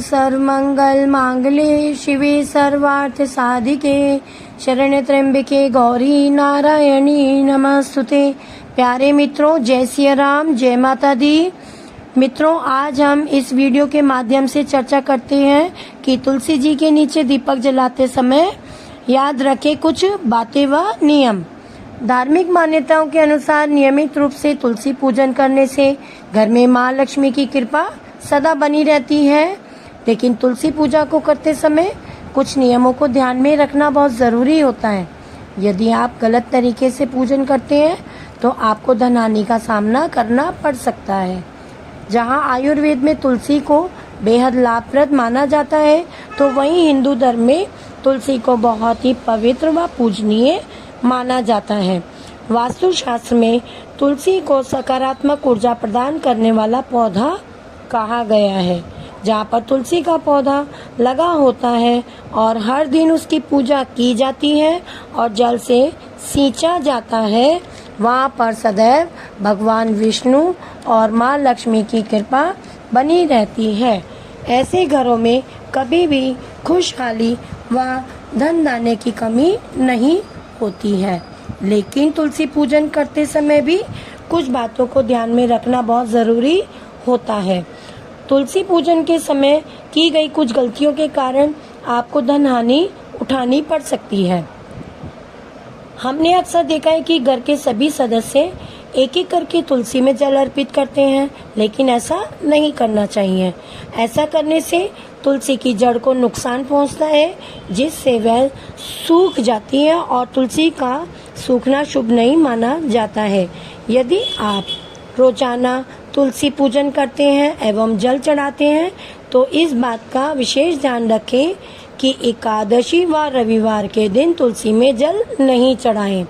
सर्वमंगल मांगल्ये शिवे सर्वार्थ साधिके शरण्य त्र्यंबके गौरी नारायणी नमस्तुते। प्यारे मित्रों, जय सिया राम, जय माता दी। मित्रों, आज हम इस वीडियो के माध्यम से चर्चा करते हैं कि तुलसी जी के नीचे दीपक जलाते समय याद रखें कुछ बातें व नियम। धार्मिक मान्यताओं के अनुसार नियमित रूप से तुलसी पूजन करने से घर में माँ लक्ष्मी की कृपा सदा बनी रहती है। लेकिन तुलसी पूजा को करते समय कुछ नियमों को ध्यान में रखना बहुत ज़रूरी होता है। यदि आप गलत तरीके से पूजन करते हैं तो आपको धनहानि का सामना करना पड़ सकता है। जहां आयुर्वेद में तुलसी को बेहद लाभप्रद माना जाता है, तो वहीं हिंदू धर्म में तुलसी को बहुत ही पवित्र व पूजनीय माना जाता है। वास्तुशास्त्र में तुलसी को सकारात्मक ऊर्जा प्रदान करने वाला पौधा कहा गया है। जहाँ पर तुलसी का पौधा लगा होता है और हर दिन उसकी पूजा की जाती है और जल से सींचा जाता है, वहाँ पर सदैव भगवान विष्णु और माँ लक्ष्मी की कृपा बनी रहती है। ऐसे घरों में कभी भी खुशहाली व धन दाने की कमी नहीं होती है। लेकिन तुलसी पूजन करते समय भी कुछ बातों को ध्यान में रखना बहुत ज़रूरी होता है। तुलसी पूजन के समय की गई कुछ गलतियों के कारण आपको धन हानि उठानी पड़ सकती है। हमने अक्सर देखा है कि घर के सभी सदस्य एक एक करके तुलसी में जल अर्पित करते हैं, लेकिन ऐसा नहीं करना चाहिए। ऐसा करने से तुलसी की जड़ को नुकसान पहुंचता है, जिससे वह सूख जाती है और तुलसी का सूखना शुभ नहीं माना जाता है। यदि आप रोजाना तुलसी पूजन करते हैं एवं जल चढ़ाते हैं तो इस बात का विशेष ध्यान रखें कि एकादशी व रविवार के दिन तुलसी में जल नहीं चढ़ाएं।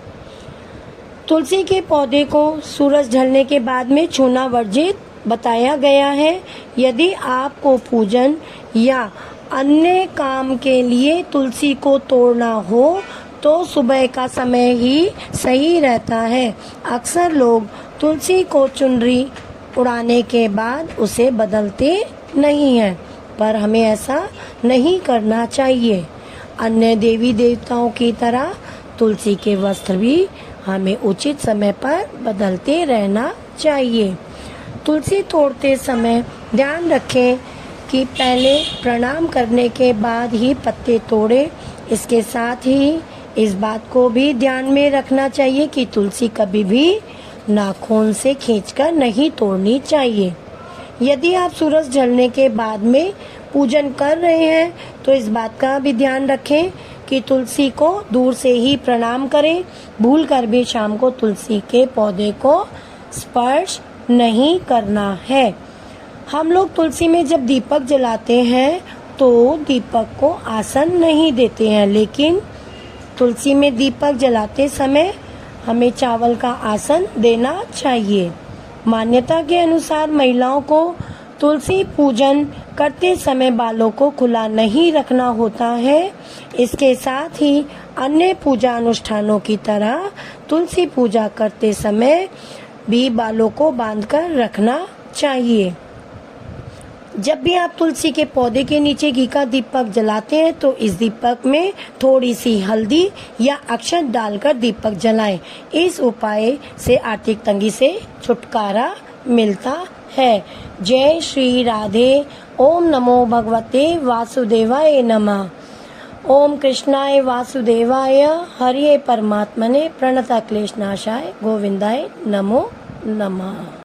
तुलसी के पौधे को सूरज ढलने के बाद में छूना वर्जित बताया गया है। यदि आपको पूजन या अन्य काम के लिए तुलसी को तोड़ना हो तो सुबह का समय ही सही रहता है। अक्सर लोग तुलसी को चुनरी उड़ाने के बाद उसे बदलते नहीं हैं, पर हमें ऐसा नहीं करना चाहिए। अन्य देवी देवताओं की तरह तुलसी के वस्त्र भी हमें उचित समय पर बदलते रहना चाहिए। तुलसी तोड़ते समय ध्यान रखें कि पहले प्रणाम करने के बाद ही पत्ते तोड़ें। इसके साथ ही इस बात को भी ध्यान में रखना चाहिए कि तुलसी कभी भी नाखून से खींचकर नहीं तोड़नी चाहिए। यदि आप सूरज ढलने के बाद में पूजन कर रहे हैं तो इस बात का भी ध्यान रखें कि तुलसी को दूर से ही प्रणाम करें। भूल कर भी शाम को तुलसी के पौधे को स्पर्श नहीं करना है। हम लोग तुलसी में जब दीपक जलाते हैं तो दीपक को आसन नहीं देते हैं, लेकिन तुलसी में दीपक जलाते समय हमें चावल का आसन देना चाहिए। मान्यता के अनुसार महिलाओं को तुलसी पूजन करते समय बालों को खुला नहीं रखना होता है। इसके साथ ही अन्य पूजा अनुष्ठानों की तरह तुलसी पूजा करते समय भी बालों को बांधकर रखना चाहिए। जब भी आप तुलसी के पौधे के नीचे घी का दीपक जलाते हैं तो इस दीपक में थोड़ी सी हल्दी या अक्षत डालकर दीपक जलाएं। इस उपाय से आर्थिक तंगी से छुटकारा मिलता है। जय श्री राधे। ओम नमो भगवते वासुदेवाय नमः। ओम कृष्णाय वासुदेवाय हरिये परमात्मने प्रणत क्लेशनाशाय गोविंदाय नमो नमः।